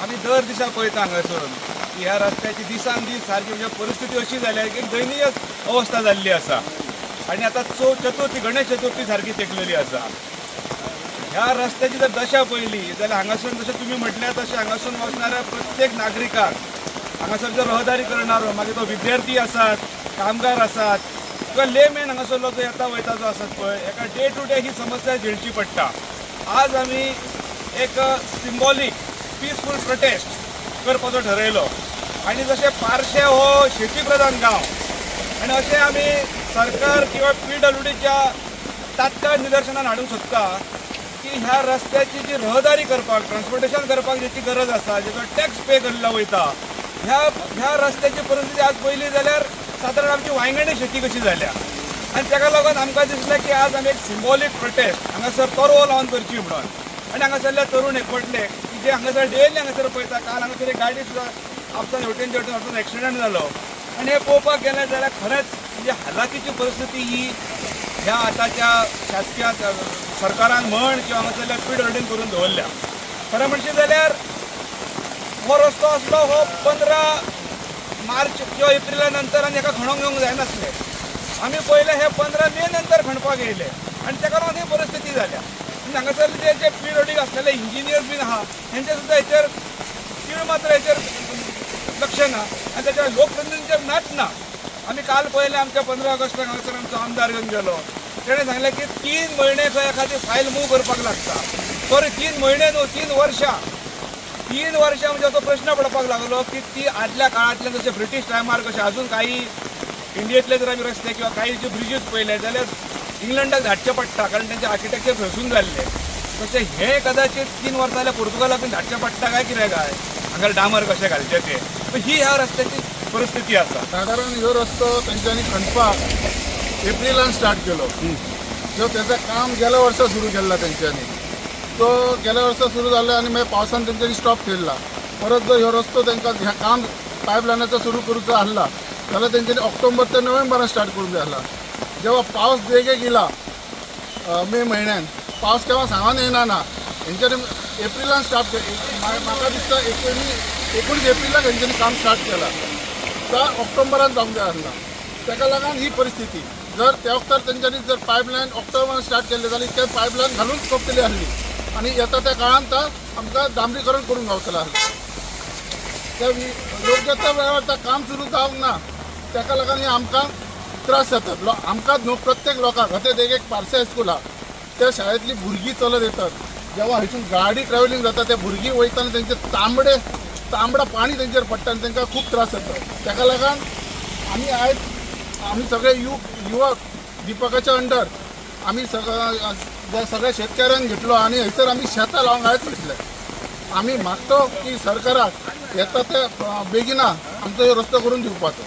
आम्ही दर दिसा पळयता हांगासरून की ह्या रस्त्याची दिसान दीस सारखी म्हणजे परिस्थिती अशी जाल्या की दयनीय अवस्था जाल्ली आसा आणि आता चतुर्थी गणेश चतुर्थी सारखी तेकलेली आसा। ह्या रस्त्याची जर दशा पळयली जाल्यार हांगासून जशें तुमी म्हटल्या तशें हांगासून वचणाऱ्या प्रत्येक नागरिकाक हांगासर जर रहदारी करणारो मागीर तो विद्यार्थी आसात, कामगार आसात किंवा लेमॅन हांगासरलो जो येता वयता जो आसात पळय एका डे टू डे ही समस्या झेलची पडटा। आज आमी एक सिंबॉलीक पीसफूल प्रोटेस्ट करपाचो ठरयलो आनी जशें पार्शे हो शेती प्रधान गांव आनी अशें आमी सरकार किंवा PWDच्या तात्काळ निदर्शनान हाडूंक सोदता की ह्या रस्त्याची जी रहदारी करपाक ट्रान्सपोर्टेशन करपाक ज्याची गरज आसा जेचो टॅक्स पे केल्लो वयता ह्या रस्त्याची परिस्थिती आज पयली जाल्यार सादारण आमची वांयगणी शेती कशी जाल्या आनी ताका लागून आमकां दिसलें की आज आमी एक सिंबॉलीक प्रोटेस्ट हांगासर तरवो लावन करची म्हणून आनी हांगासरल्या तरुण एकवटले की जे हांगासर डेली हांगासर पळयता काल हांगासर एक गाडी सुद्दां आपसान हेवटेन तेवटेन वचून एक्सिडेंट जालो आनी हे पळोवपाक गेलें जाल्यार खरेंच म्हणजे हालाकीची परिस्थिती ही ह्या आतांच्या शासकीय सरकारान म्हण किंवा हांगासरल्या PWDन करून दवरल्या। खरें म्हणचें जाल्यार हो रस्तो आसलो हो 15 मार्च किंवा एप्रिला नंतर आनी हेका खणोंक येवंक जायनासलें। आमी पयले हे 15 मे नंतर खणपाक येयले आनी ताका लागून ही परिस्थिती जाल्या। हांगासर जे PWDक आसलेले इंजिनियर्स बीन आहा हेंचे सुद्दां हेचेर तीळ मात्र हेचेर लक्ष ना आनी त्याच्या लोकप्रतिनिधींचेर नाच ना। आमी काल पळयलें आमच्या 15 ऑगस्टाक हांगासर आमचो आमदार घेवन गेलो तेणें सांगलें की 3 म्हयने खंय एखादी फायल मूव करपाक लागता। सॉरी 3 म्हयने न्हू 3 वर्सां म्हणजे असो प्रश्न पडपाक लागलो की ती आदल्या काळांतल्यान जशें ब्रिटीश टायमार कशें अजून काही इंडियेंतले जर आमी रस्ते किंवा काही जे ब्रिजीस पळयले जाल्यार इंग्लंडाक धाडचे पडटा कारण तेंचे आर्किटेक्चर थंयसून जाल्ले तशें हे कदाचित 3 वर्सां जाल्यार पोर्तुगालाक बीन धाडचे पडटा काय कितें काय हांगा डामर कशें घालचे ते ही ह्या रस्त्याची परिस्थिती आसा। साधारण ह्यो रस्तो तेंच्यांनी खणपाक एप्रिलान स्टार्ट केलो जो त्याचं काम गेल्या वर्सा सुरू केला तेंच्यांनी तो गेल्या वर्सा सुरू जालो आनी मागीर पावसान तेंच्यांनी स्टॉप केला। परत जर ह्यो रस्तो तांकां ह्या काम पायपलायनाचो सुरू करूचो आसला जाल्यार तेंच्यांनी ऑक्टोबर ते नोव्हेंबरान स्टार्ट करूंक जाय आसला। जेव्हा पावस बेगीन गेला मे म्हयन्यान पावस केव्हा सांगून येना ना हेंच्यांनी एप्रिलान स्टार्ट म्हाका दिसता 19 एप्रिलाक हेंच्यांनी काम स्टार्ट केला तर ऑक्टोबरान जावंक जाय आसला। ताका लागून ही परिस्थिती जर त्या वक्तार तेंच्यांनी जर पायपलायन ऑक्टोबरान स्टार्ट केल्ली जाल्यार ते पायपलायन घालून सोंपतली आसली आनी येता त्या काळांत आमकां डांबरीकरण करूंक गावतलें आसलें। त्या योग्य त्या वेळार तें काम सुरू जावंक ना ताका लागून आमकां त्रास जातात। आमकांच न्हू प्रत्येक लोकांक आतां एक पार्से हायस्कूल आहा त्या शाळेंतलीं भुरगीं चलत येतात जेव्हा हितून गाडी ट्रॅव्हलिंग जाता ते भुरगीं वयताना तेंचे तांबडा पाणी तेंचेर पडटा आनी तांकां खूब त्रास जातात। ताका लागून आमी सगळे युवक दीपकाच्या अंडर आमी सगळ्या शेतकऱ्यांक घेतलो आनी हयसर आमी शेतां लावंक आयज वयतले। आमी मागतो की सरकाराक येता ते बेगिना आमचो ह्यो रस्तो करून दिवपाचो।